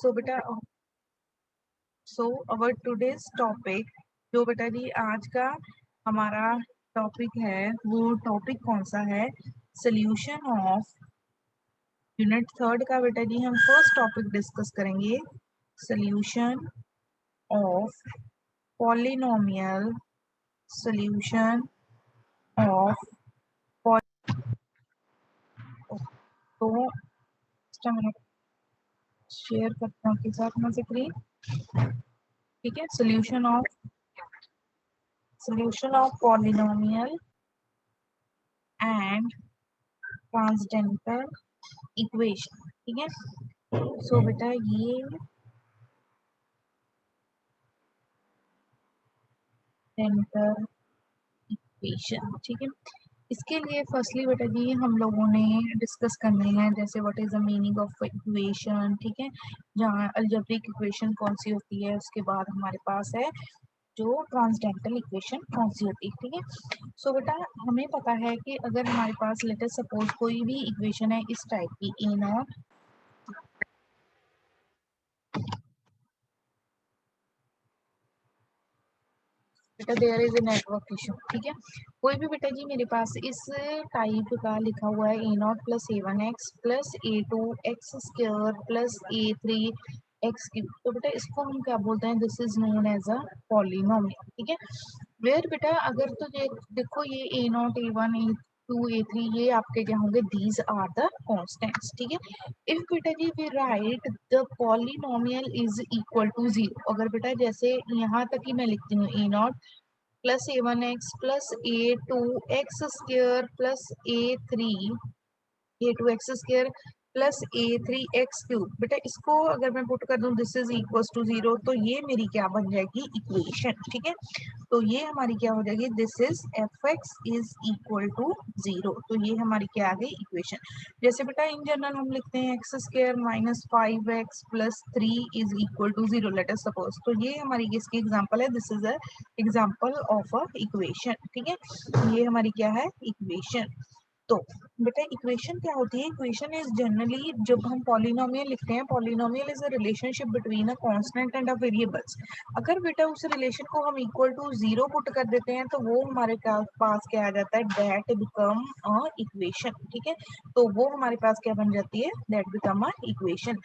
सो बेटा अवर today's topic, जो बेटा जी आज का हमारा टॉपिक है, वो टॉपिक कौन सा है? सोल्यूशन ऑफ यूनिट 3 का बेटा जी हम फर्स्ट टॉपिक डिस्कस करेंगे, solution of polynomial, solution of तो शेयर करता हूँ आपके साथ में स्क्रीन। ठीक है, solution of polynomial and transcendental equation. ठीक है, सो बेटा ये डेंटल इक्वेशन, ठीक है, इसके लिए फर्स्टली बेटा जी हम लोगों ने डिस्कस करने हैं जैसे what is the meaning of equation. ठीक है, जहाँ अलजेब्रिक इक्वेशन कौन सी होती है, उसके बाद हमारे पास है जो ट्रांसडेंटल इक्वेशन कौन सी होती है। ठीक है, सो बेटा हमें पता है कि अगर हमारे पास लेट अस सपोज कोई भी इक्वेशन है इस टाइप की, ए नॉट बेटा there is a network issue. ठीक है, कोई भी बेटा जी मेरे पास इस टाइप का लिखा हुआ है A not plus A one X plus A two X square plus A three X cube, तो बेटा इसको हम क्या बोलते हैं? This is known as a polynomial. ठीक है, वेयर बेटा अगर तो देखो ये A not a one A two A three ये आपके क्या होंगे? These are the constants. ठीक है, इफ बेटा जी we write the polynomial is equal to zero, अगर बेटा जैसे यहाँ तक ही मैं लिखती हूँ A not plus A one X plus A two X square plus A two X square plus A three X cube, बेटा इसको अगर मैं पुट कर दूं this is equal to zero, तो ये मेरी क्या बन जाएगी? इक्वेशन। ठीक है, तो ये हमारी क्या हो जाएगी? This is F X is equal to zero, तो ये हमारी क्या आ गई? इक्वेशन। जैसे बेटा इन जनरल हम लिखते हैं X square minus 5x plus 3 is equal to zero, let us suppose, तो ये हमारी किसकी एग्जांपल है? This is a example of a equation. ठीक है, ये हमारी क्या है? इक्वेशन। तो बेटा इक्वेशन क्या होती है? इक्वेशन इज जनरली जब हम पॉलिनोमियल लिखते हैं, polynomial is a relationship between a constant and a variables. अगर बेटा उस रिलेशन को हम इक्वल टू जीरो पुट कर देते हैं तो वो हमारे पास क्या आ जाता है? That become a equation. ठीक है, तो वो हमारे पास क्या बन जाती है? That become a equation.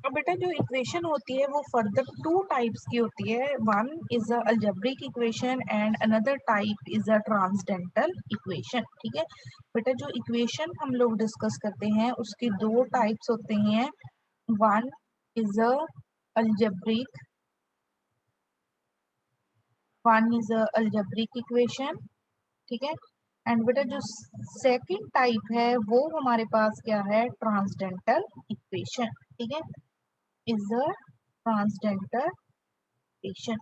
अब बेटा जो इक्वेशन होती है वो फर्दर टू टाइप्स की होती है, one is a algebraic equation and another type is a transcendental equation. ठीक है, बेटा जो इक्वेशन हम लोग डिस्कस करते हैं उसकी दो टाइप्स होते हैं, one is a algebraic, equation. ठीक है, एंड बेटा जो सेकंड टाइप है वो हमारे पास क्या है? Transcendental equation. ठीक है, इज अ ट्रांसडेंटल इक्वेशन।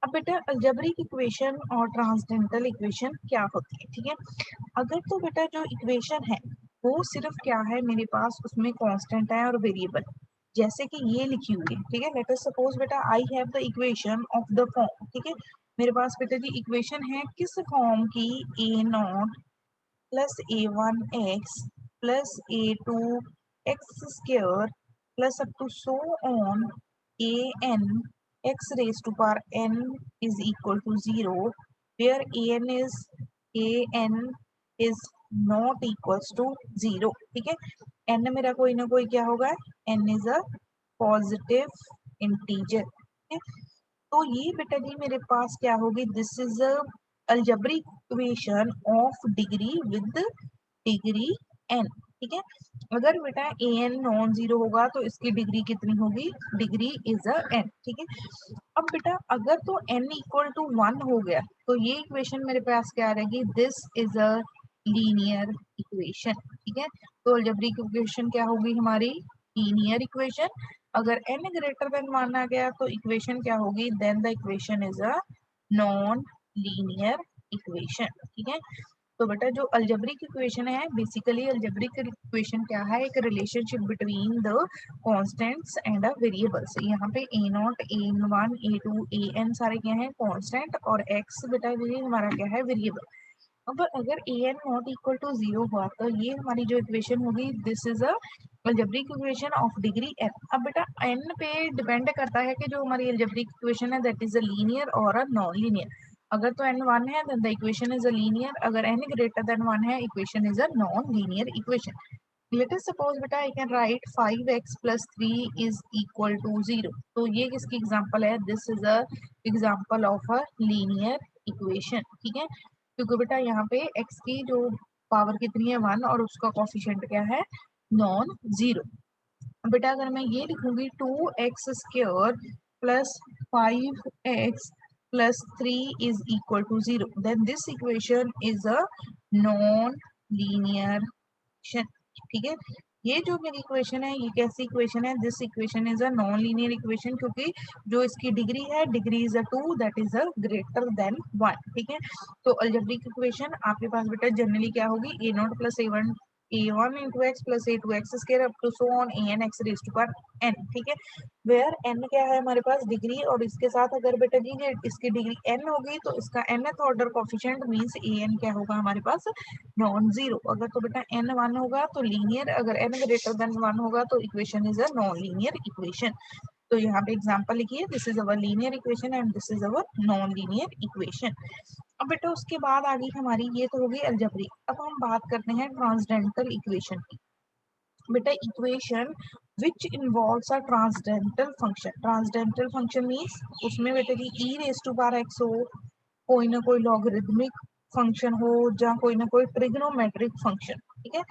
अब बेटा अलजेब्रिक इक्वेशन और ट्रांसडेंटल इक्वेशन क्या होती है? ठीक है, अगर तो बेटा जो इक्वेशन है वो सिर्फ क्या है मेरे पास? उसमें कांस्टेंट है और वेरिएबल, जैसे कि ये लिखी हुई है। ठीक है, लेट अस सपोज बेटा I have the equation of the form. ठीक है, मेरे पास बेटा जी इक्वेशन है किस फॉर्म की? ए not plus A one X plus A two X square plus up to so on A N x raised to power n is equal to 0, where an is not equals to 0. ठीक है, n मेरा कोई ना कोई क्या होगा? n is a positive integer। ठीक है, तो ये बेटा जी मेरे पास क्या होगी? This is a algebraic equation of degree with degree n। ठीक है, अगर बेटा ए एन नॉन जीरो होगा तो इसकी डिग्री कितनी होगी? Degree is a n। ठीक है, अब बेटा अगर तो n इक्वल टू 1 हो गया तो ये इक्वेशन मेरे पास क्या रहेगी? This is a linear equation. ठीक है, तो अलजेब्रिक इक्वेशन क्या होगी हमारी? Linear equation. अगर n ग्रेटर देन माना गया तो इक्वेशन क्या होगी? Then the equation is a non linear equation. ठीक है, तो बेटा जो अलजेब्रिक इक्वेशन है, बेसिकली अलजेब्रिक इक्वेशन क्या है? एक relationship between the constants and a variables. यहाँ पे a not a one A two a n सारे क्या है? कांस्टेंट, और एक्स बेटा ये हमारा क्या है? वेरिएबल। अब अगर A N not equal to 0 हुआ तो ये हमारी जो इक्वेशन होगी, this is a algebraic equation of degree n। अब बेटा n पे डिपेंड करता है कि जो हमारी अलजेब्रिक इक्वेशन है दैट इज अ लीनियर और अ नॉन लीनियर। अगर तो n 1 है then the equation is a linear, अगर n ग्रेटर देन 1 है equation is a non linear equation. Let us suppose बेटा I can write 5x plus 3 is equal to 0। तो ये किसकी एग्जांपल है, this is a example of a linear equation. ठीक है, क्योंकि बेटा यहाँ पे x की जो पावर कितनी है 1 और उसका कोफिशिएंट क्या है, नॉन जीरो। बेटा अगर मैं ये लिखूंगी 2x² plus 5x plus 3 is equal to 0, then this equation is a non linear equation. ठीक है, ये जो मेरी इक्वेशन है ये कैसी इक्वेशन है, this equation is a non linear equation, क्योंकि जो इसकी डिग्री है, degree is a 2 that is a greater than 1। ठीक है, तो अलजेब्रिक इक्वेशन आपके पास बेटा जनरली क्या होगी, a not plus a1 into x plus a2x square up to so on an x raised to power n। ठीक है, वेयर n क्या है हमारे पास, डिग्री, और इसके साथ अगर बेटा जी ये इसकी डिग्री n होगी तो इसका nth order coefficient means an क्या होगा हमारे पास, नॉन जीरो। अगर तो बेटा n 1 होगा तो लीनियर, अगर n ग्रेटर देन 1 होगा तो equation is a non linear equation. तो यहाँ पे एग्जांपल लिखिए, this is our linear equation and this is our non linear equation. अब बेटा उसके बाद आ गई हमारी, ये तो होगी अलजेब्रिक। अब हम बात करते हैं ट्रांसडेंटल इक्वेशन की। बेटा equation which involves a transcendental function. Transcendental function means उसमें बेटा जी e raise to power x हो, कोई ना कोई लॉगरिदमिक फंक्शन हो, या कोई ना कोई ट्रिग्नोमेट्रिक फंक्शन। ठीक है,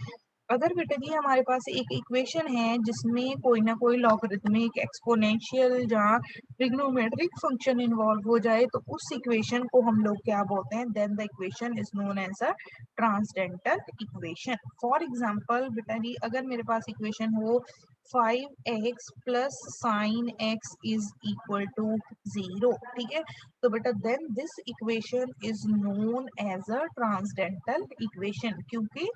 अगर बेटा जी हमारे पास एक इक्वेशन है जिसमें कोई ना कोई लॉगरिदमिक, एक्सपोनेंशियल या ट्रिग्नोमेट्रिक फंक्शन इन्वॉल्व हो जाए तो उस इक्वेशन को हम लोग क्या बोलते हैं, then the equation is known as a transcendental equation. For example बेटा जी अगर मेरे पास इक्वेशन हो 5x plus sine x is equal to 0। ठीक है, तो बेटा then this equation is known as a transcendental equation, क्योंकि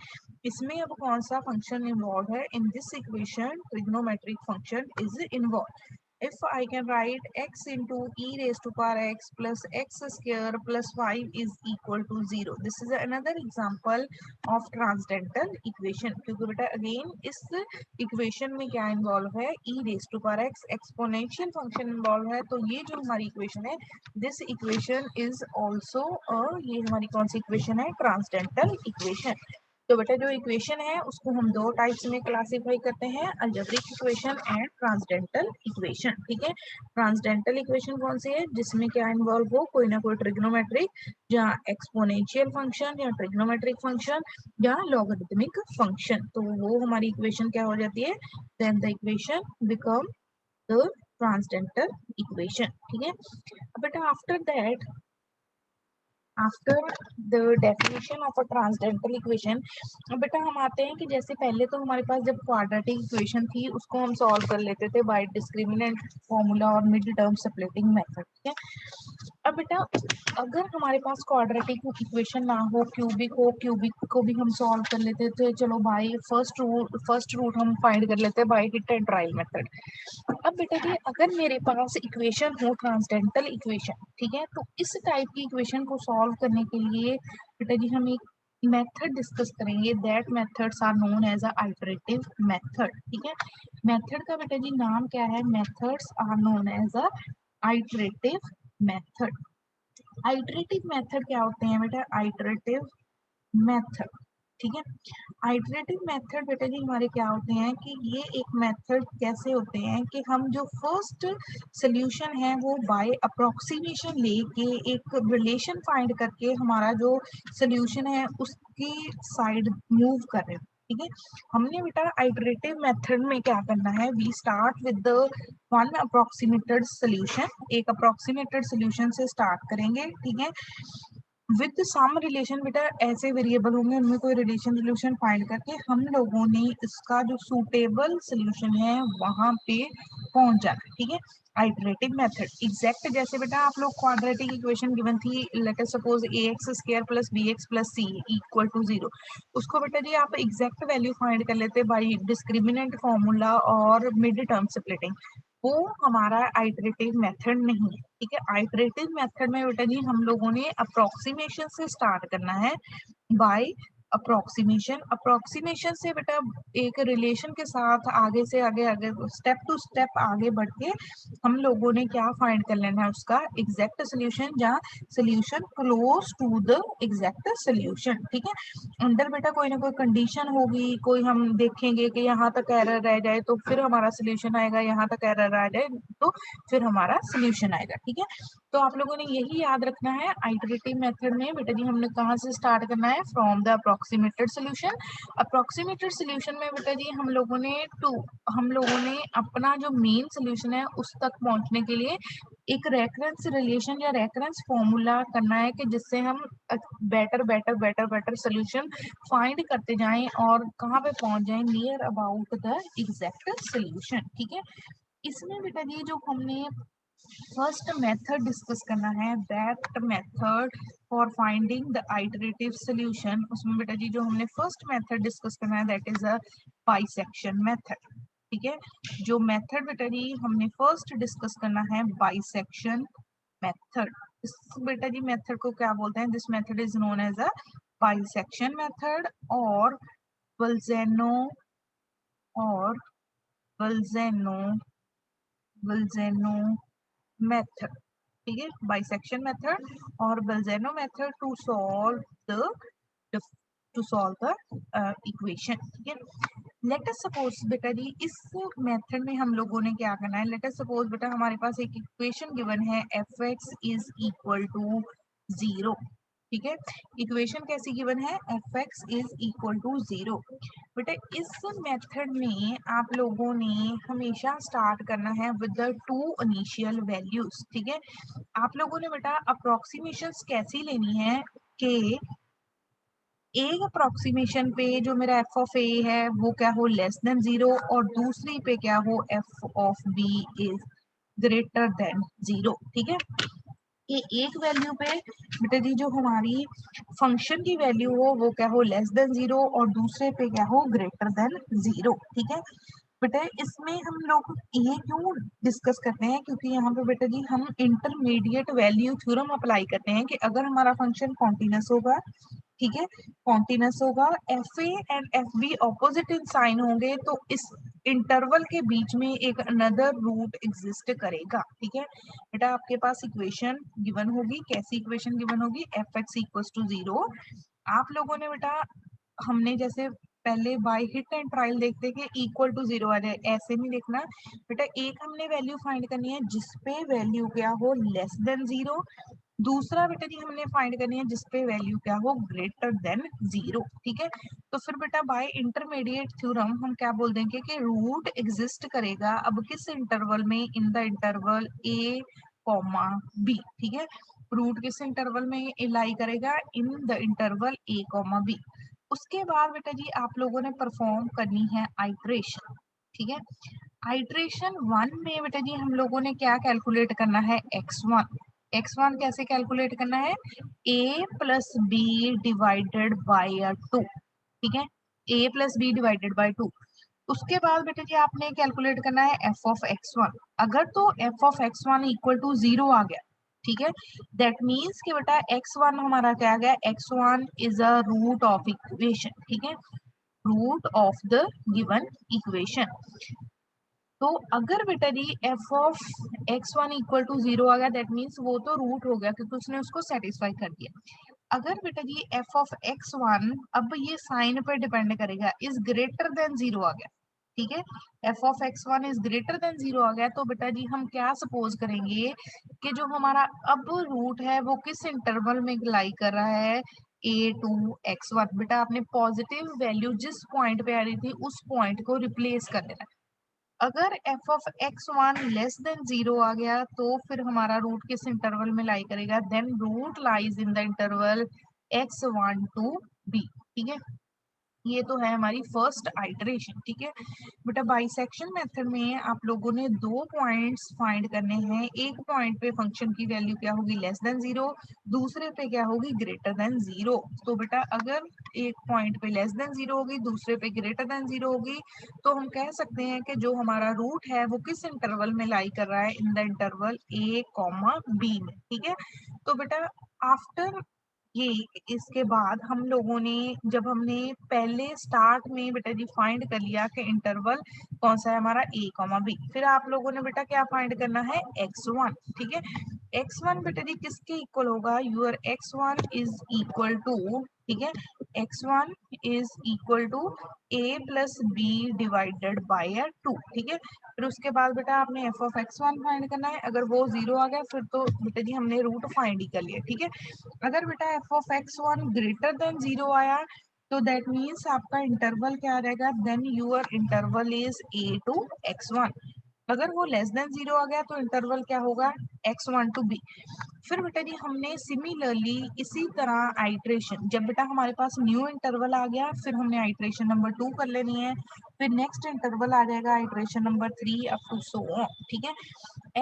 इसमें अब कौन सा फंक्शन इन्वॉल्व है, in this equation trigonometric function is involve. if I can write x into e raised to power x plus x square plus 5 is equal to 0, this is another example of transcendental equation। क्योंकि बेटा again इस equation में क्या involve है, e raised to power x exponential function involve है। तो ये जो हमारी इक्वेशन है, दिस इक्वेशन इज ऑल्सो ये हमारी कौन सी इक्वेशन है, ट्रांसडेंटल इक्वेशन। तो बेटा जो इक्वेशन है उसको हम दो टाइप्स में क्लासिफाई करते हैं, algebraic equation and transcendental equation. ठीक है, ट्रांसडेंटल इक्वेशन कौन सी है, जिसमें क्या इन्वॉल्व हो, कोई ना कोई ट्रिग्नोमेट्रिक या एक्सपोनेंशियल फंक्शन या ट्रिग्नोमेट्रिक फंक्शन या लॉगरिथमिक फंक्शन, तो वो हमारी इक्वेशन क्या हो जाती है, then the equation become the transcendental equation. ठीक है, बेटा after the definition of a transcendental equation, बेटा हम आते हैं कि जैसे पहले तो हमारे पास जब क्वाड्रेटिक इक्वेशन थी उसको हम सॉल्व कर लेते थे बाय डिस्क्रिमिनेंट फॉर्मूला और मिड टर्म स्प्लिटिंग मेथड। ठीक है, अब बेटा अगर हमारे पास क्वाड्रेटिक इक्वेशन ना हो, क्यूबिक हो, क्यूबिक को भी हम सॉल्व कर लेते थे, चलो बाय फर्स्ट रूट हम फाइंड कर लेते हैं by hit and trial method. अब बेटा जी अगर मेरे पास इक्वेशन हो ट्रांसडेंटल इक्वेशन, ठीक है, तो इस टाइप की इक्वेशन को सॉल्व करने के लिए बेटा जी हम एक मेथड डिस्कस करेंगे, that methods are known as a iterative method. ठीक है, मेथड का बेटा जी नाम क्या है, methods are known as a iterative method. Iterative method क्या होते हैं बेटा, आइटरेटिव मेथड, ठीक है, आइटरेटिव मेथड बेटा जी हमारे क्या होते हैं कि ये एक मेथड कैसे होते हैं कि हम जो फर्स्ट सोल्यूशन है वो बाय अप्रोक्सीमेशन लेके एक रिलेशन फाइंड करके हमारा जो सोल्यूशन है उसकी साइड मूव कर रहे हैं। ठीक है, हमने बेटा आइटरेटिव मेथड में क्या करना है, we start with the one approximated solution, एक अप्रोक्सीमेटेड सोल्यूशन से स्टार्ट करेंगे। ठीक है, विद सम रिलेशन, बेटा ऐसे वेरिएबल होंगे उनमें कोई रिलेशन रिलेशन फाइंड करके हम लोगों ने इसका जो सूटेबल सोल्यूशन है वहां पे पहुंच जाना। ठीक है, आइटरेटिव मेथड एग्जैक्ट जैसे बेटा आप लोग क्वाड्रेटिक इक्वेशन गिवन थी, let us suppose ax square plus bx plus c equal to 0, उसको बेटा जी आप एग्जैक्ट वैल्यू फाइंड कर लेते बाय डिस्क्रिमिनेंट फॉर्मूला और मिड टर्म स्प्लिटिंग, वो हमारा आइटरेटिव मेथड नहीं है। ठीक है। आइटरेटिव मेथड में बेटा जी हम लोगों ने अप्रोक्सीमेशन से स्टार्ट करना है, बाय अप्रोक्सीमेशन। अप्रोक्सीमेशन से बेटा एक रिलेशन के साथ आगे से आगे आगे स्टेप टू स्टेप आगे बढ़ के हम लोगों ने क्या फाइंड कर लेना है, उसका एग्जैक्ट सोल्यूशन, जहाँ solution close to the exact solution. ठीक है। अंदर बेटा कोई ना कोई कंडीशन होगी, कोई हम देखेंगे कि यहाँ तक एरर रह जाए तो फिर हमारा सोल्यूशन आएगा, यहाँ तक एरर आ जाए तो फिर हमारा सोल्यूशन आएगा। ठीक है। तो आप लोगों ने यही याद रखना है। आइटरेटिव मेथड में बेटा जी हमने कहाँ से स्टार्ट करना है, from the approximated solution. Approximated solution में बेटा जी हम लोगों ने अपना जो मेन सोल्यूशन है उस तक पहुंचने के लिए एक रेफरेंस रिलेशन या रेफरेंस फॉर्मूला करना है, कि जिससे हम better better better better solution find करते जाएं और कहाँ पे पहुंच जाएं, near about the exact solution. ठीक है। इसमें बेटा जी जो हमने फर्स्ट मेथड डिस्कस करना है, that method for finding the iterative solution, उसमें बेटा जी जो हमने फर्स्ट मेथड डिस्कस करना है that is a bisection method. ठीक है। जो मेथड बेटा जी हमने फर्स्ट डिस्कस करना है, बाइसेक्शन मेथड। इस बेटा जी मेथड को क्या बोलते हैं, this method is known as a bisection method और वल्जेनो और वल्जेनो वल्जेनो मेथड। ठीक है। बाइसेक्शन मेथड और Bolzano method to solve the equation. ठीक है। लेट अस सपोज बेटा जी इस मेथड में हम लोगों ने क्या करना है, लेट अस सपोज बेटा हमारे पास एक इक्वेशन गिवन है, F X is equal to 0। ठीक है। इक्वेशन कैसी गिवन है, F X is equal to 0। बेटा इस मेथड में आप लोगों ने हमेशा स्टार्ट करना है with the two initial values. ठीक है। आप लोगों ने बेटा अप्रोक्सीमेशंस कैसी लेनी है कि एक अप्रोक्सीमेशन पे जो मेरा एफ ऑफ ए है वो क्या हो, लेस देन 0, और दूसरी पे क्या हो, F of B is greater than 0। ठीक है। ये एक वैल्यू पे बेटा जी जो हमारी फंक्शन की वैल्यू हो वो क्या हो, लेस देन 0, और दूसरे पे क्या हो, ग्रेटर देन 0। ठीक है। बेटा इसमें हम लोग ये क्यों डिस्कस करते हैं, क्योंकि यहाँ पे बेटा जी हम इंटरमीडिएट वैल्यू थ्योरम अप्लाई करते हैं कि अगर हमारा फंक्शन कॉन्टिन्यूस होगा, ठीक है, कॉन्टिन्यूस होगा, F A and F B opposite in sign होंगे, तो इस इंटरवल के बीच में एक अनदर रूट एग्जिस्ट करेगा। ठीक है। बेटा आपके पास इक्वेशन गिवन होगी, कैसी इक्वेशन गिवन होगी, एफ एक्स इक्वल्स टू 0। आप लोगों ने बेटा हमने जैसे पहले बाय हिट एंड ट्रायल देखते कि इक्वल टू 0 आ जाए, ऐसे नहीं देखना बेटा। एक हमने वैल्यू फाइंड करनी है जिसपे वैल्यू क्या हो, लेस देन 0। दूसरा बेटा जी हमने फाइंड करनी है जिसपे वैल्यू क्या हो, ग्रेटर देन 0। ठीक है। तो फिर बेटा बाय इंटरमीडिएट थ्योरम हम क्या बोल देंगे कि रूट एग्जिस्ट करेगा अब किस इंटरवल में, in the interval A comma B. ठीक है। रूट किस इंटरवल में लाई करेगा, in the interval A comma B. उसके बाद बेटा जी आप लोगों ने परफॉर्म करनी है आइट्रेशन। ठीक है। आइट्रेशन 1 में बेटा जी हम लोगों ने क्या कैलकुलेट करना है, x1। x1 कैसे कैलकुलेट करना है, a plus B divided bye 2। ठीक है। a plus B divided bye 2। उसके बाद बेटा जी आपने कैलकुलेट करना है एफ ऑफ x1। अगर तो F of x1 equal to 0 आ गया, ठीक है, दैट मीन्स कि बेटा x1 हमारा क्या आ गया, x1 is a root of equation. ठीक है। Root of the given equation. तो अगर बेटा जी F of x1 equal to 0 आ गया, दैट मीन्स वो तो रूट हो गया क्योंकि उसने उसको सेटिस्फाई कर दिया। अगर बेटा जी एफ ऑफ x1, अब ये साइन पर डिपेंड करेगा, इज ग्रेटर देन 0 आ गया, ठीक है, F of x1 is greater than 0 आ गया, तो बेटा जी हम क्या सपोज करेंगे कि जो हमारा अब रूट है वो किस इंटरवल में लाई कर रहा है, a टू x1। बेटा आपने पॉजिटिव वैल्यू जिस पॉइंट पे आ रही थी उस पॉइंट को रिप्लेस कर देना। अगर F of x1 less than 0 आ गया तो फिर हमारा रूट किस इंटरवल में लाई करेगा, then root lies in the interval x1 to b। ठीक है। ये तो है हमारी फर्स्ट आइटरेशन, ठीक है बेटा। बाइसेक्शन मेथड में आप लोगों ने दो पॉइंट्स फाइंड करने हैं। एक पॉइंट पे फंक्शन की वैल्यू क्या होगी, लेस देन जीरो, दूसरे पे क्या होगी, ग्रेटर देन जीरो। तो बेटा अगर एक पॉइंट पे लेस देन जीरो होगी, दूसरे पे ग्रेटर देन जीरो होगी, तो हम कह सकते हैं कि जो हमारा रूट है वो किस इंटरवल में लाई कर रहा है, इन द इंटरवल a, b में, ठीक है। तो बेटा आफ्टर ये इसके बाद हम लोगों ने, जब हमने पहले स्टार्ट में बेटा जी फाइंड कर लिया कि इंटरवल कौन सा है हमारा, a, b, फिर आप लोगों ने बेटा क्या फाइंड करना है, x1, ठीक है। x1 बेटा जी किसके इक्वल होगा, your x1 is equal to, ठीक है, x1 is equal to a plus B divided bye 2, ठीक है। फिर उसके बाद बेटा आपने एफ ऑफ x1 फाइंड करना है। अगर वो जीरो आ गया फिर तो बेटा जी हमने रूट फाइंड ही कर लिया, ठीक है। अगर बेटा F of x1 greater than zero आया तो दैट मीन्स आपका इंटरवल क्या रहेगा, then your interval is a to x1। अगर वो लेस देन जीरो आ गया तो इंटरवल क्या होगा, x1 टू b। फिर बेटा जी हमने सिमिलरली इसी तरह आइट्रेशन, जब बेटा हमारे पास न्यू इंटरवल आ गया फिर हमने आइट्रेशन नंबर 2 कर लेनी है। फिर नेक्स्ट इंटरवल आ जाएगा iteration number 3 up to so on, ठीक है।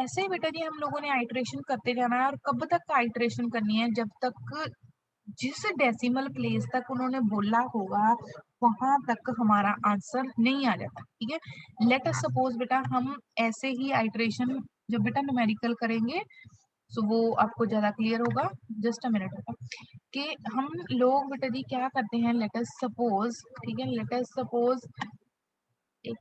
ऐसे ही बेटा जी हम लोगों ने आइट्रेशन करते जाना है। और कब तक आइट्रेशन करनी है, जब तक जिस डेसिमल प्लेस तक उन्होंने बोला होगा वहां तक हमारा आंसर नहीं आ जाता, ठीक है। लेट अस सपोज बेटा हम ऐसे ही आइट्रेशन जब बेटा न्यूमेरिकल करेंगे सो वो आपको ज्यादा क्लियर होगा। जस्ट अ मिनट होगा कि हम लोग बेटा जी क्या करते हैं, लेट अस सपोज, ठीक है, लेट अस सपोज एक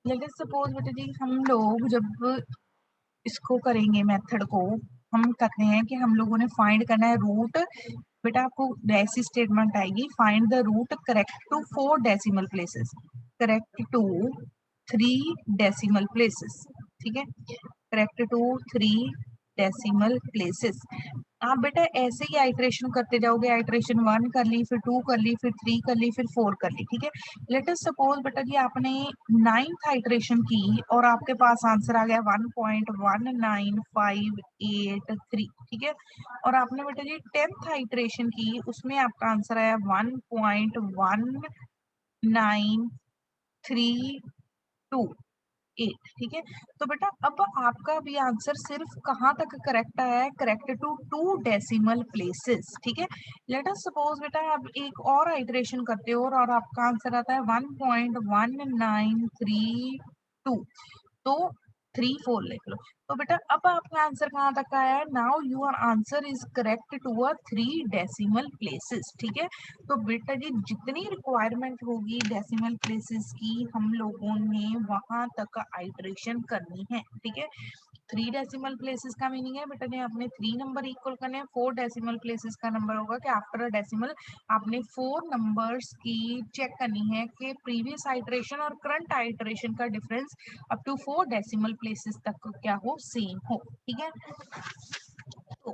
लेट अस सपोज बेटा जी हम लोग जब इसको करेंगे मेथड को, हम करते हैं कि हम लोगों ने फाइंड करना है रूट। बेटा आपको ऐसी स्टेटमेंट आएगी, find the root correct to 4 decimal places, correct to 3 decimal places, ठीक है, करेक्ट टू 3 डेसिमल प्लेसेस। आप बेटा ऐसे ही आइट्रेशन करते जाओगे, आइट्रेशन 1 कर ली, फिर 2 कर ली, फिर 3 कर ली, फिर 4 कर ली, ठीक है। लेट अस सपोज बेटा जी आपने 9th आइट्रेशन की और आपके पास आंसर आ गया 1.19583, ठीक है। और आपने बेटा जी 10th आइट्रेशन की, उसमें आपका आंसर आया 1.19328, ठीक है। तो बेटा अब आपका भी आंसर सिर्फ कहाँ तक करेक्ट आया है, करेक्ट टू 2 डेसिमल प्लेसेस, ठीक है। लेट अस सपोज बेटा आप एक और आइट्रेशन करते हो और आपका आंसर आता है 1.1932, तो 3 4 लिख लो। तो बेटा अब आपका आंसर कहाँ तक आया है, now your answer is correct to a 3 decimal places, ठीक है। तो बेटा जी जितनी रिक्वायरमेंट होगी डेसिमल प्लेसेस की हम लोगों ने वहां तक आइट्रेशन करनी है, ठीक है। 3 डेसिमल प्लेसेस का मीनिंग है बेटा ने आपने 3 नंबर इक्वल करने हैं। 4 डेसिमल प्लेसेस का नंबर होगा कि आफ्टर अ डेसिमल आपने 4 नंबर्स की चेक करनी है कि प्रीवियस आइट्रेशन और करंट आइट्रेशन का difference up to 4 decimal places तक क्या हो, सेम हो, ठीक है। तो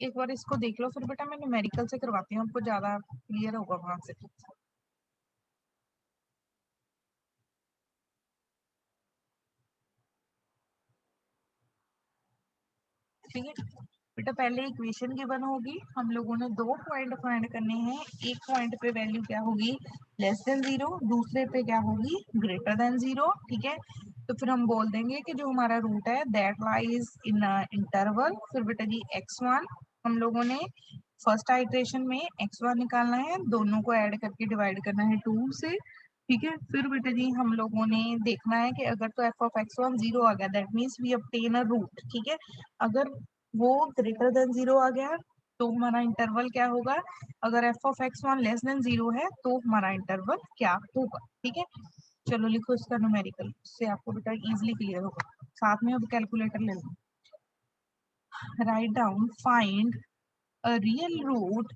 एक बार इसको देख लो, फिर बेटा मैं न्यूमेरिकल से करवाती हूँ, आपको ज्यादा क्लियर होगा वहां से, ठीक है। बेटा पहले इक्वेशन गिवन होगी, हम लोगों ने दो पॉइंट फाइंड करने हैं। एक पॉइंट पे वैल्यू क्या होगी, लेस देन जीरो, दूसरे पे क्या होगी, ग्रेटर देन जीरो, ठीक है। तो फिर हम बोल देंगे कि जो हमारा रूट है दैट लाइज इन इंटरवल। फिर बेटा जी x1 हम लोगों ने फर्स्ट आइट्रेशन में x1 निकालना है, दोनों को ऐड करके डिवाइड करना है 2 से, ठीक है। फिर बेटा जी हम लोगों ने देखना है कि अगर तो एफ ऑफ x1 जीरो आ गया that means we obtain a root, ठीक है। अगर वो ग्रेटर देन जीरो आ गया तो हमारा इंटरवल क्या होगा, अगर F of x1 less than zero है तो हमारा इंटरवल क्या होगा, ठीक है। चलो लिखो इसका न्यूमेरिकल, इससे आपको बेटा इजीली क्लियर होगा। साथ में अब कैलकुलेटर ले लो, write down, find a real root,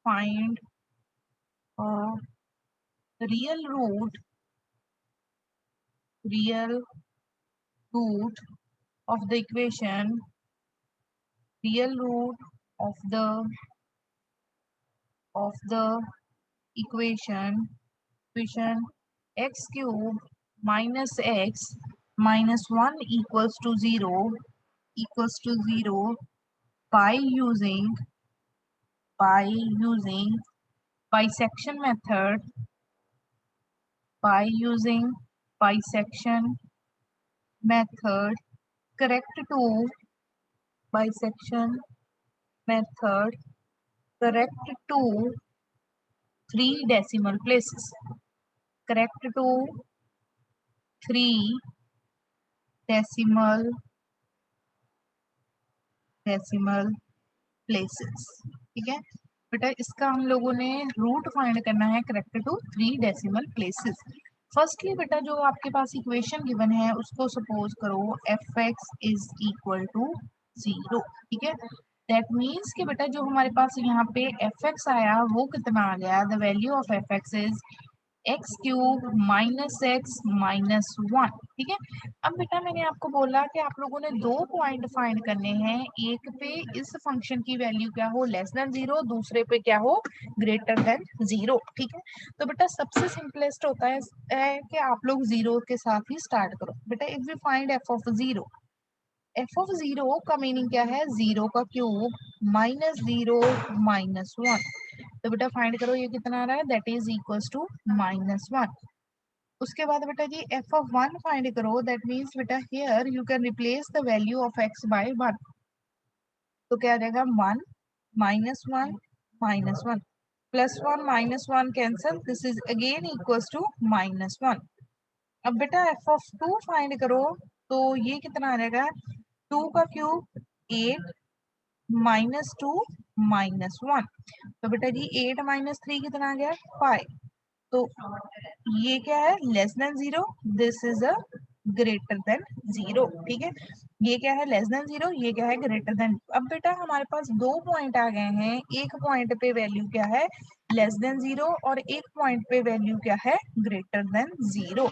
find a real root, real root of the equation, real root of the equation x cube minus x -1 equals to 0 by using bisection method, correct to bisection method correct to 3 decimal places, correct to 3 decimal places. ठीक है बेटा, इसका हम लोगों ने root find करना है correct to 3 decimal places. Firstly बेटा जो आपके पास इक्वेशन गिवन है उसको सपोज करो F X is equal to 0। ठीक है, दैट मीन्स कि बेटा जो हमारे पास यहाँ पे एफ एक्स आया वो कितना आ गया, the value of F X is x cube minus x minus 1। ठीक है, अब बेटा मैंने आपको बोला कि आप लोगों ने 2 पॉइंट फाइंड करने हैं, एक पे इस फंक्शन की वैल्यू क्या हो लेस देन 0, दूसरे पे क्या हो ग्रेटर देन 0। ठीक है, तो बेटा सबसे सिंपलेस्ट होता है कि आप लोग 0 के साथ ही स्टार्ट करो। बेटा if we find F of 0, F of 0 का मीनिंग क्या है, 0 का क्यूब माइनस 0 माइनस 1। तो बेटा फाइंड करो ये कितना आ रहा है, दैट इज इक्वल्स टू -1। उसके बाद बेटा जी एफ ऑफ 1 फाइंड करो, दैट मीन्स बेटा here you can replace the value of X by 1। तो क्या आ जाएगा 1 -1 -1 +1 -1 cancel, this is again equals to -1। अब बेटा एफ ऑफ 2 फाइंड करो, तो ये कितना आ जाएगा, 2 का क्यूब 8 -2 -1। तो बेटा जी 8 - 3 कितना आ गया 5। तो ये क्या है less than 0, this is a greater than 0। ठीक है, ये क्या है लेस देन 0, ये क्या है ग्रेटर देन। अब बेटा हमारे पास 2 पॉइंट आ गए हैं, एक पॉइंट पे वैल्यू क्या है लेस देन 0 और एक पॉइंट पे वैल्यू क्या है ग्रेटर देन 0।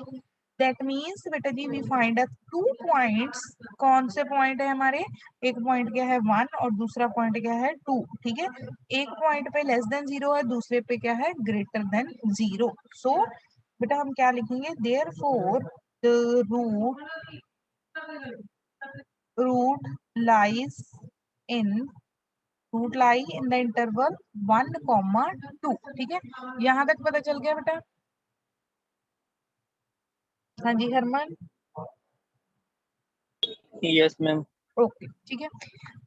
दैट मीन्स बेटा जी वी फाइंड 2 पॉइंट्स। कौन से पॉइंट है हमारे, एक पॉइंट क्या है 1 और दूसरा पॉइंट क्या है 2। ठीक है, एक पॉइंट पे लेस देन 0 है, दूसरे पे क्या है ग्रेटर देन 0। सो बेटा हम क्या लिखेंगे, therefore the root lies in lie in the interval 1, 2। ठीक है, यहाँ तक पता चल गया बेटा। हाँ जी हरमान, यस मैम। ओके ठीक है।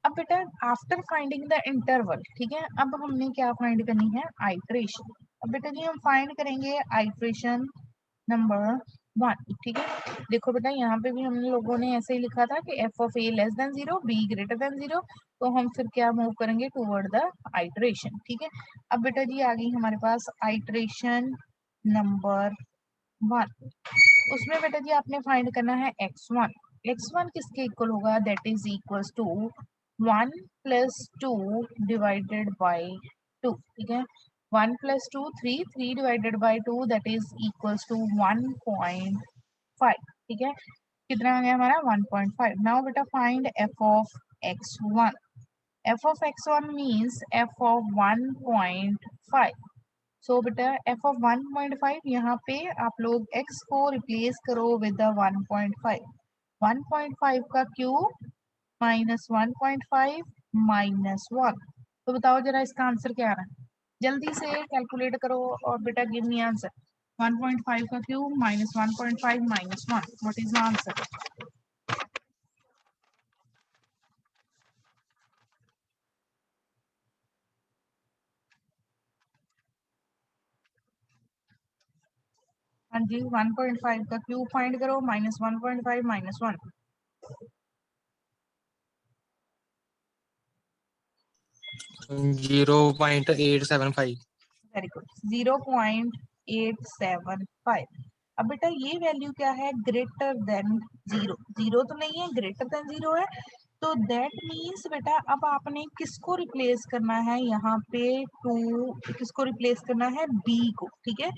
अब बेटा आफ्टर फाइंडिंग द इंटरवल, ठीक है, अब हमने क्या फाइंड करनी है आइट्रेशन। अब बेटा जी हम फाइंड करेंगे आइट्रेशन नंबर 1। ठीक है, देखो बेटा यहाँ पे भी हम लोगों ने ऐसे ही लिखा था कि F of A less than 0 be greater than 0, तो हम फिर क्या मूव करेंगे टूवर्ड द आइट्रेशन। ठीक है, अब बेटा जी आ गई हमारे पास आइट्रेशन नंबर 1। उसमें बेटा जी आपने फाइंड करना है x1। x1 किसके इक्वल होगा, that is equals to 1 + 2 divided bye 2। ठीक है, 1 + 2 3, 3 divided bye 2 that is equals to 1.5। ठीक है, कितना आ गया हमारा 1.5। नाउ बेटा find F of x1। F of x1 means F of 1.5। सो बेटा एफ ऑफ 1.5 यहाँ पे आप लोग x को रिप्लेस करो विद द 1.5। 1.5 का क्यूब माइनस 1.5 -1। तो बताओ जरा इसका आंसर क्या आ रहा है, जल्दी से कैलकुलेट करो और बेटा गिव मी आंसर। 1.5 का cube minus 1.5 -1, what is the answer. हाँ जी 1.5 का क्यूब फाइंड करो माइनस 1.5 -1। 0.875। Very good 0.875। अब बेटा ये वैल्यू क्या है ग्रेटर देन 0, 0 तो नहीं है ग्रेटर देन 0 है। तो दैट मीन्स बेटा अब आपने किसको रिप्लेस करना है यहाँ पे, टू किसको रिप्लेस करना है बी को। ठीक है,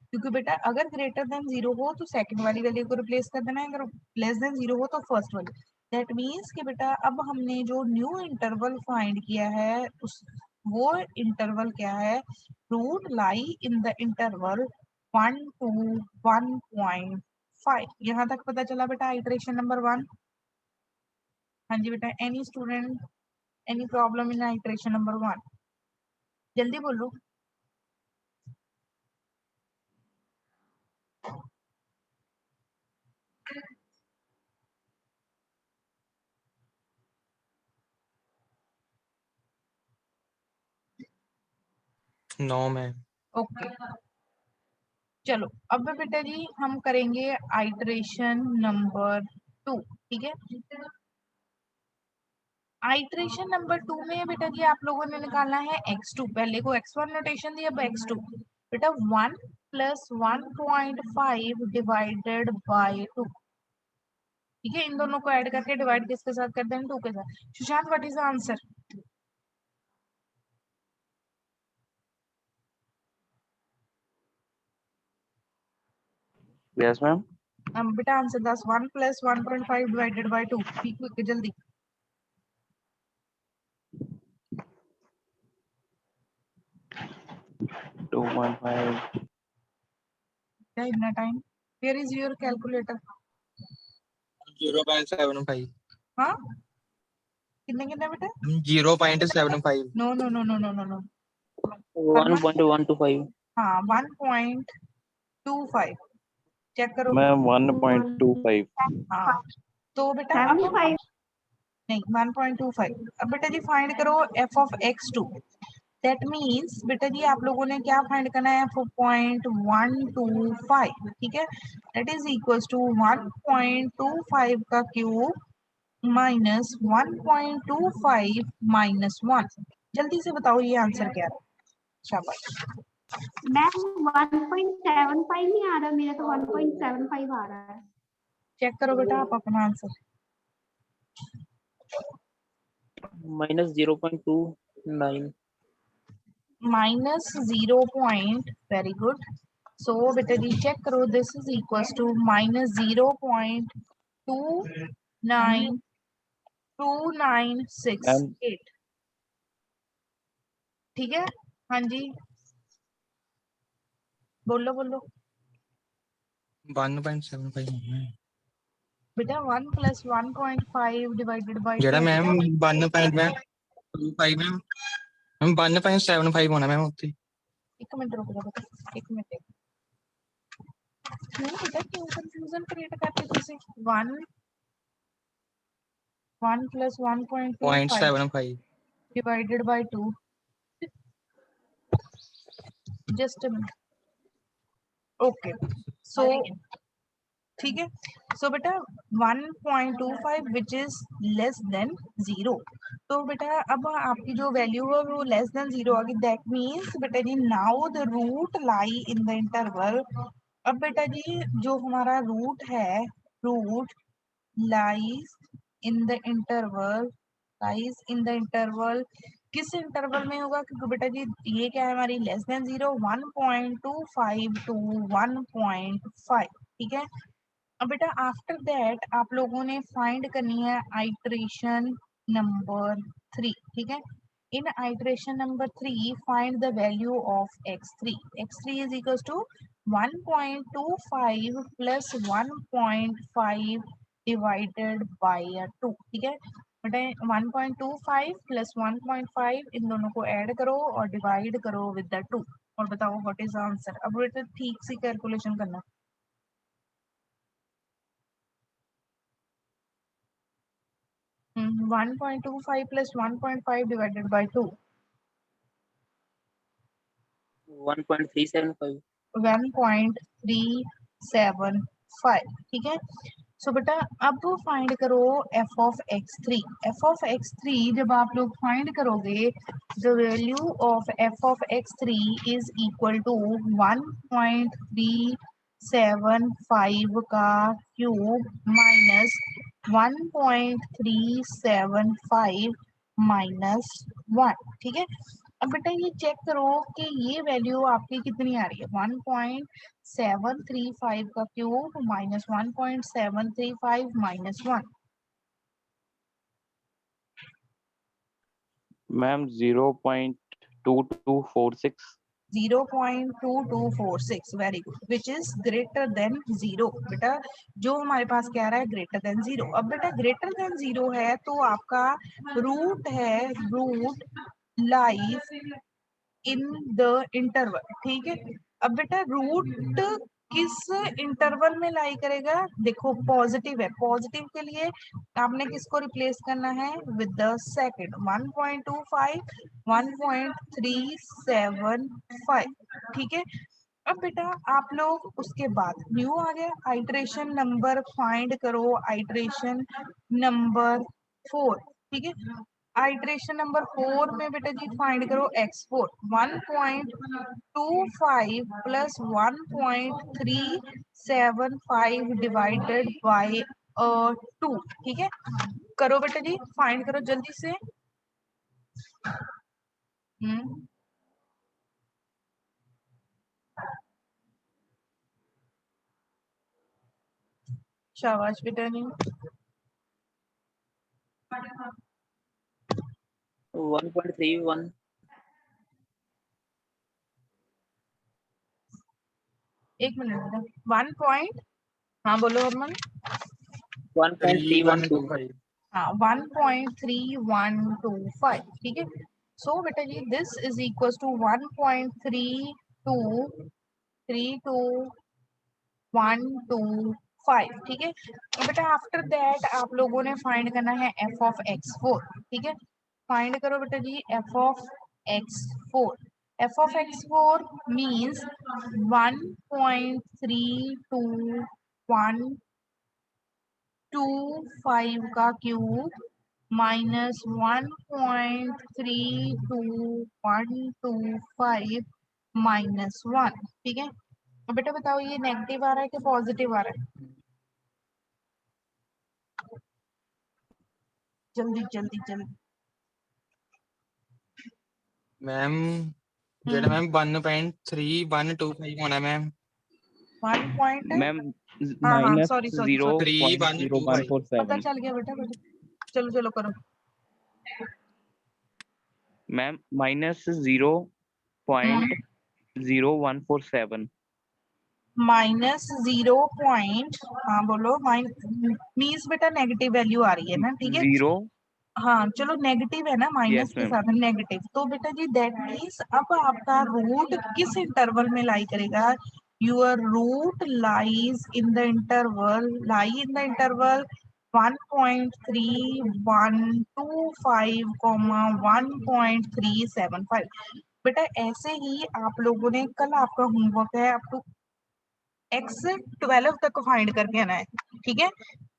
क्योंकि बेटा अगर ग्रेटर देन 0 हो तो सेकंड वाली वैल्यू को रिप्लेस कर देना है, अगर लेस देन 0 हो तो फर्स्ट वाली। दैट मीन्स कि बेटा अब हमने जो न्यू इंटरवल फाइंड किया है उस वो इंटरवल क्या है, root lie in the interval 1 to 1.5। 5। यहाँ तक पता चला बेटा आइटरेशन नंबर 1। हाँ जी बेटा, any student any problem in iteration number 1? जल्दी बोलो। No ma'am. ओके चलो अब बेटा जी हम करेंगे आइटरेशन नंबर 2। ठीक है, आइटरेशन नंबर 2 में बेटा जी आप लोगों ने निकालना है x2। पहले को x1 नोटेशन दी, अब x2। बेटा 1 + 1.5 डिवाइडेड बाय 2। ठीक है, इन दोनों को ऐड करके डिवाइड किसके साथ करते हैं? 2 के साथ। Sushant, what is the answer? Yes ma'am. बेटा आंसर 10। 1 + 1.5 divided by 2। क्विक जल्दी। 2.5 इतना time. Where is your calculator? 0.75। हाँ कितने कितने बेटा? 0.75। No no no no no no no 1.125 हाँ 1.25 चेक करो। मैम 1.25 हाँ तो बेटा अब नहीं 1.25। अब बेटा जी फाइंड करो f of x2। That means बेटा जी आप लोगों ने क्या फाइंड करना है? 4.125। ठीक है, दैट इज इक्वल्स टू 1.25 का क्यूब माइनस 1.25 माइनस 1। जल्दी से बताओ ये आंसर क्या है? शाबाश मैम 1.75 नहीं आ रहा, मेरा तो 1.75 आ रहा है। चेक करो बेटा आप अपना answer. -0.29 minus 0. Very good. So बेटा जी चेक करो, this is equals to minus 0.292968। ठीक है, हाँ जी बोलो बोलो 1.75 बेटा। 1 + 1.5 डिवाइडेड बाय 2 ਜਿਹੜਾ ਮੈਮ 1.25 ਮੈਮ 1.75 ਹੋਣਾ ਮੈਮ ਉੱਥੇ। एक मिनट रुक जाओ बेटा, एक मिनट। क्यों बेटा क्यों कंफ्यूजन क्रिएट करते तुसी? 1 + 1.25 0.75 divided by 2। Just a minute. Okay so ठीक है, सो बेटा 1.25 विच इज लेस देन 0। तो बेटा अब आपकी जो वैल्यू है वो लेस देन 0 आ गई। दैट मीन्स बेटा जी now the root lie in the interval. अब बेटा जी जो हमारा रूट है, root lies in the interval, lies in the interval किस इंटरवल में होगा? क्योंकि बेटा जी ये क्या है हमारी लेस देन 0, 1.25 टू 1.5। ठीक है, अब बेटा आफ्टर दैट आप लोगों ने फाइंड करनी है आइटरेशन नंबर 3। ठीक है, in iteration number 3 find the value of x3। x3 is equals to 1.25 plus 1.5 divided by 2। ठीक है बेटा, 1.25 प्लस 1.5 इन दोनों को ऐड करो और डिवाइड करो विद द 2 और बताओ व्हाट इज आंसर। अब बेटा ठीक से कैलकुलेशन करना। 1.25 plus 1.5 divided by 2 1.375 1.375। ठीक है, सो बेटा अब फाइंड करो f of x3। f of x3 जब आप लोग फाइंड करोगे the value of f of x3 is equal to 1.375 का क्यूब माइनस 1.375 माइनस 1। ठीक है, अब बेटा ये चेक करो कि ये वैल्यू आपकी कितनी आ रही है? 1.735 का cube minus 1.735 minus 1। Ma'am 0.2246 0.2246, very good, which is greater than 0। बेटा जो हमारे पास क्या आ रहा है, ग्रेटर देन 0। अब बेटा ग्रेटर देन 0 है तो आपका रूट है, root lies in the interval, ठीक है। अब बेटा रूट किस इंटरवल में लाई करेगा, देखो पॉजिटिव है, पॉजिटिव के लिए आपने किसको रिप्लेस करना है विद द सेकंड, 1.25 1.375, ठीक है। अब बेटा आप लोग उसके बाद न्यू आ गया, आइटरेशन नंबर फाइंड करो, आइटरेशन नंबर 4, ठीक है। आइटरेशन नंबर 4 में बेटा जी फाइंड करो x4, 1.25 प्लस 1.375 डिवाइडेड बाय 2, ठीक है। करो बेटा जी, फाइंड करो जल्दी से। शाबाश बेटा जी। 1.31 एक मिनट बेटा, 1 पॉइंट, हाँ बोलो हरमन। 1.3125 हाँ 1.3125, ठीक है। सो बेटा जी दिस इज इक्वल टू 1.323125, ठीक है। तो बेटा आफ्टर दैट आप लोगों ने फाइंड करना है f ऑफ x4, ठीक है। फाइंड करो बेटा जी f of x4, f of x4 means 1.3225 का क्यूब माइनस 1.32125 माइनस 1, ठीक है। अब बेटा बताओ ये नेगेटिव आ रहा है कि पॉजिटिव आ रहा है, जल्दी जल्दी जल्दी। मैम जेड़ा मैम 1.3125 होना मैम, 1 पॉइंट, मैम हाँ हाँ माइनस सॉरी सॉरी सॉरी, 3125 पता 0.0147 चल गया बेटा, बेटा चलो चलो करो। मैम माइनस 0.0147 माइनस 0 पॉइंट, हाँ बोलो, मीन्स बेटा नेगेटिव वैल्यू आ रही है ना, ठीक है। 0 हाँ चलो नेगेटिव है ना, माइनस यस के मैम साथ नेगेटिव, तो बेटा जी दैट मीन्स अब आपका रूट किस इंटरवल में लाई करेगा, your root lies in the interval, lie in the interval 1.3125 1.375। बेटा ऐसे ही आप लोगों ने, कल आपका होमवर्क है, आपको x12 तक फाइंड करके आना है, ठीक है।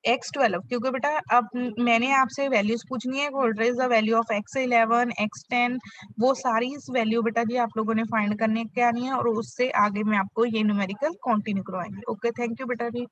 x12, क्योंकि बेटा अब मैंने आपसे वैल्यूज पूछनी है, what is the value of x11 x10, वो सारी इस वैल्यू बेटा जी आप लोगों ने फाइंड करने के आनी है, और उससे आगे मैं आपको ये न्यूमेरिकल कंटिन्यू करवाएंगे। ओके थैंक यू बेटा जी।